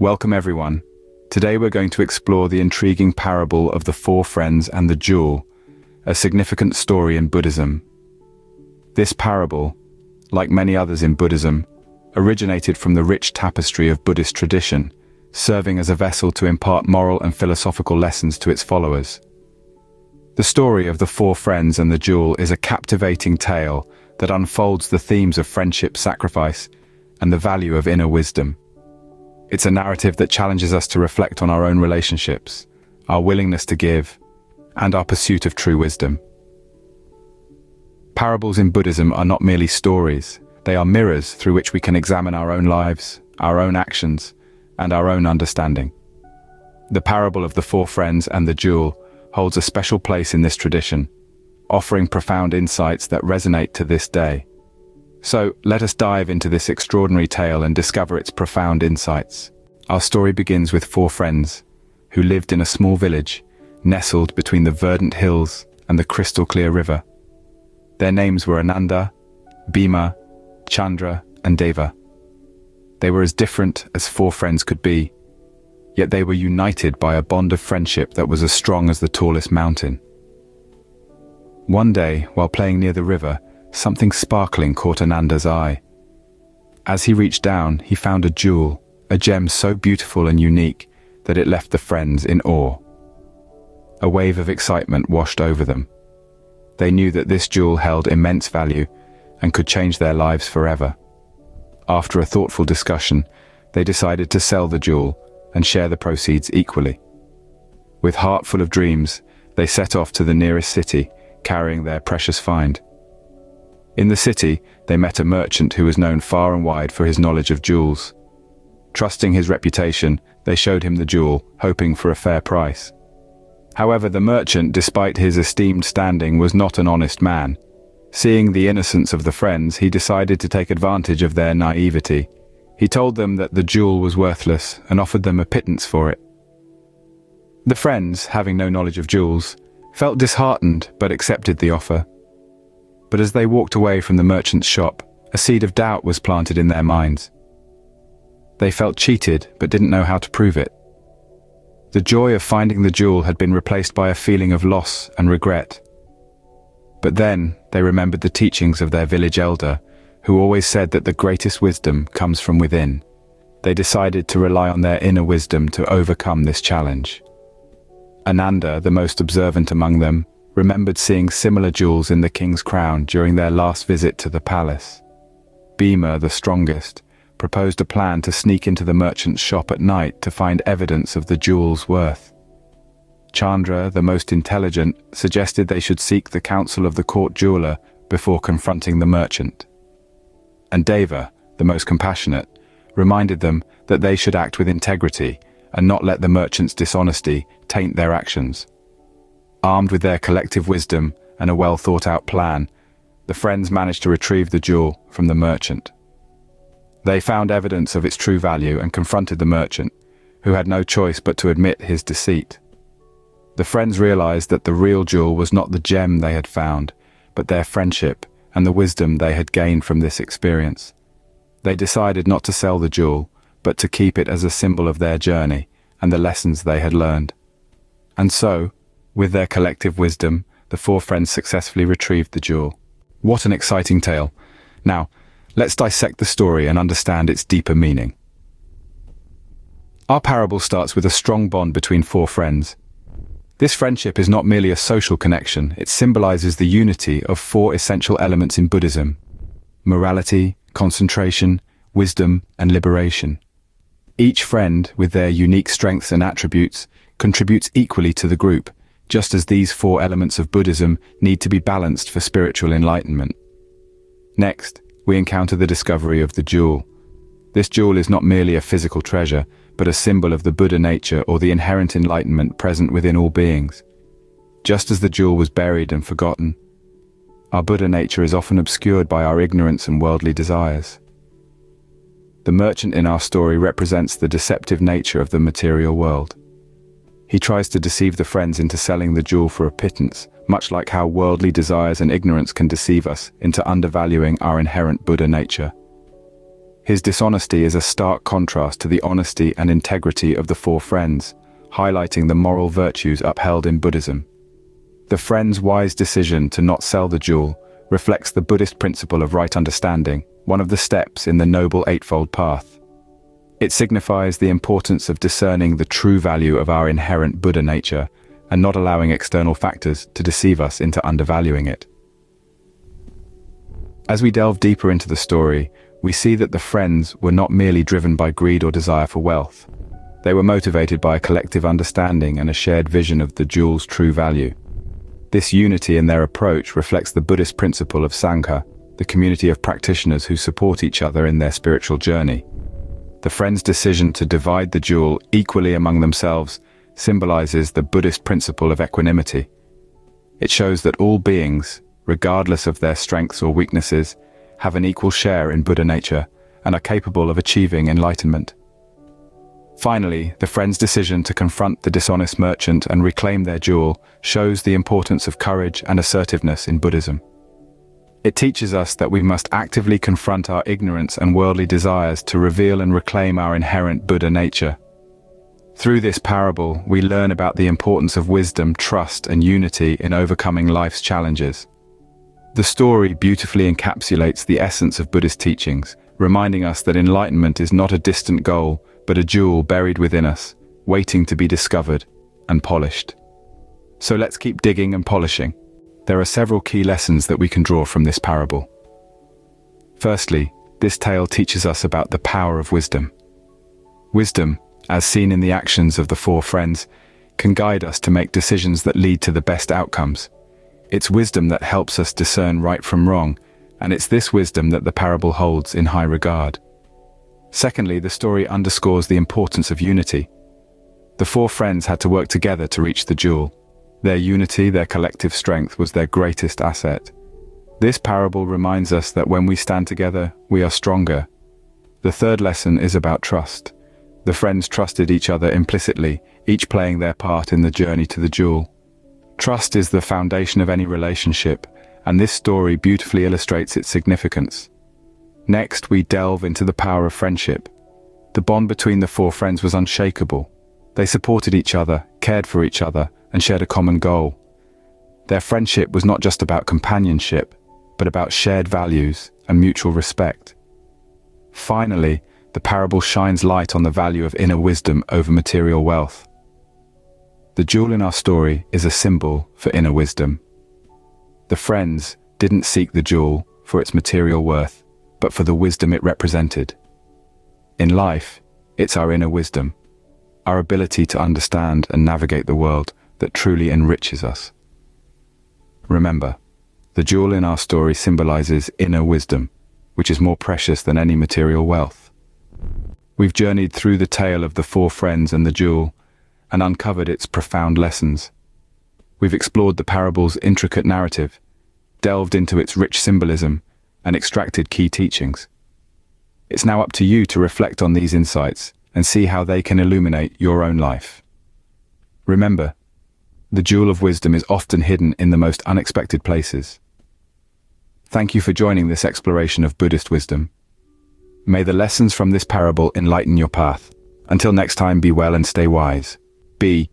Welcome everyone. Today we're going to explore the intriguing parable of the four friends and the jewel, a significant story in Buddhism. This parable, like many others in Buddhism, originated from the rich tapestry of Buddhist tradition, serving as a vessel to impart moral and philosophical lessons to its followers. The story of the four friends and the jewel is a captivating tale that unfolds the themes of friendship, sacrifice, and the value of inner wisdom. It's a narrative that challenges us to reflect on our own relationships, our willingness to give, and our pursuit of true wisdom. Parables in Buddhism are not merely stories, they are mirrors through which we can examine our own lives, our own actions, and our own understanding. The parable of the four friends and the jewel holds a special place in this tradition, offering profound insights that resonate to this day. So, let us dive into this extraordinary tale and discover its profound insights. Our story begins with four friends who lived in a small village, nestled between the verdant hills and the crystal-clear river. Their names were Ananda, Bhima, Chandra, and Deva. They were as different as four friends could be, yet they were united by a bond of friendship that was as strong as the tallest mountain. One day, while playing near the river, something sparkling caught Ananda's eye. As he reached down, he found a jewel, a gem so beautiful and unique that it left the friends in awe. A wave of excitement washed over them. They knew that this jewel held immense value and could change their lives forever. After a thoughtful discussion, they decided to sell the jewel and share the proceeds equally. With heart full of dreams, they set off to the nearest city, carrying their precious find. In the city, they met a merchant who was known far and wide for his knowledge of jewels. Trusting his reputation, they showed him the jewel, hoping for a fair price. However, the merchant, despite his esteemed standing, was not an honest man. Seeing the innocence of the friends, he decided to take advantage of their naivety. He told them that the jewel was worthless and offered them a pittance for it. The friends, having no knowledge of jewels, felt disheartened but accepted the offer. But as they walked away from the merchant's shop, a seed of doubt was planted in their minds. They felt cheated but didn't know how to prove it. The joy of finding the jewel had been replaced by a feeling of loss and regret. But then they remembered the teachings of their village elder, who always said that the greatest wisdom comes from within. They decided to rely on their inner wisdom to overcome this challenge. Ananda, the most observant among them, remembered seeing similar jewels in the king's crown during their last visit to the palace. Bhima, the strongest, proposed a plan to sneak into the merchant's shop at night to find evidence of the jewel's worth. Chandra, the most intelligent, suggested they should seek the counsel of the court jeweler before confronting the merchant. And Deva, the most compassionate, reminded them that they should act with integrity and not let the merchant's dishonesty taint their actions. Armed with their collective wisdom and a well-thought-out plan, the friends managed to retrieve the jewel from the merchant. They found evidence of its true value and confronted the merchant, who had no choice but to admit his deceit. The friends realized that the real jewel was not the gem they had found, but their friendship and the wisdom they had gained from this experience. They decided not to sell the jewel, but to keep it as a symbol of their journey and the lessons they had learned. And so, with their collective wisdom, the four friends successfully retrieved the jewel. What an exciting tale. Now, let's dissect the story and understand its deeper meaning. Our parable starts with a strong bond between four friends. This friendship is not merely a social connection, it symbolizes the unity of four essential elements in Buddhism: morality, concentration, wisdom, and liberation. Each friend, with their unique strengths and attributes, contributes equally to the group, just as these four elements of Buddhism need to be balanced for spiritual enlightenment. Next, we encounter the discovery of the jewel. This jewel is not merely a physical treasure, but a symbol of the Buddha nature or the inherent enlightenment present within all beings. Just as the jewel was buried and forgotten, our Buddha nature is often obscured by our ignorance and worldly desires. The merchant in our story represents the deceptive nature of the material world. He tries to deceive the friends into selling the jewel for a pittance, much like how worldly desires and ignorance can deceive us into undervaluing our inherent Buddha nature. His dishonesty is a stark contrast to the honesty and integrity of the four friends, highlighting the moral virtues upheld in Buddhism. The friends' wise decision to not sell the jewel reflects the Buddhist principle of right understanding, one of the steps in the Noble Eightfold Path. It signifies the importance of discerning the true value of our inherent Buddha nature and not allowing external factors to deceive us into undervaluing it. As we delve deeper into the story, we see that the friends were not merely driven by greed or desire for wealth. They were motivated by a collective understanding and a shared vision of the jewel's true value. This unity in their approach reflects the Buddhist principle of Sangha, the community of practitioners who support each other in their spiritual journey. The friends' decision to divide the jewel equally among themselves symbolizes the Buddhist principle of equanimity. It shows that all beings, regardless of their strengths or weaknesses, have an equal share in Buddha nature and are capable of achieving enlightenment. Finally, the friends' decision to confront the dishonest merchant and reclaim their jewel shows the importance of courage and assertiveness in Buddhism. It teaches us that we must actively confront our ignorance and worldly desires to reveal and reclaim our inherent Buddha nature. Through this parable, we learn about the importance of wisdom, trust, and unity in overcoming life's challenges. The story beautifully encapsulates the essence of Buddhist teachings, reminding us that enlightenment is not a distant goal, but a jewel buried within us, waiting to be discovered and polished. So let's keep digging and polishing. There are several key lessons that we can draw from this parable. Firstly, this tale teaches us about the power of wisdom. Wisdom, as seen in the actions of the four friends, can guide us to make decisions that lead to the best outcomes. It's wisdom that helps us discern right from wrong, and it's this wisdom that the parable holds in high regard. Secondly, the story underscores the importance of unity. The four friends had to work together to reach the jewel. Their unity, their collective strength, was their greatest asset. This parable reminds us that when we stand together, we are stronger. The third lesson is about trust. The friends trusted each other implicitly, each playing their part in the journey to the jewel. Trust is the foundation of any relationship, and this story beautifully illustrates its significance. Next, we delve into the power of friendship. The bond between the four friends was unshakable. They supported each other, cared for each other, and shared a common goal. Their friendship was not just about companionship, but about shared values and mutual respect. Finally, the parable shines light on the value of inner wisdom over material wealth. The jewel in our story is a symbol for inner wisdom. The friends didn't seek the jewel for its material worth, but for the wisdom it represented. In life, it's our inner wisdom, our ability to understand and navigate the world, that truly enriches us. Remember, the jewel in our story symbolizes inner wisdom, which is more precious than any material wealth. We've journeyed through the tale of the four friends and the jewel, and uncovered its profound lessons. We've explored the parable's intricate narrative, delved into its rich symbolism, and extracted key teachings. It's now up to you to reflect on these insights and see how they can illuminate your own life. Remember, the jewel of wisdom is often hidden in the most unexpected places. Thank you for joining this exploration of Buddhist wisdom. May the lessons from this parable enlighten your path. Until next time, be well and stay wise. Be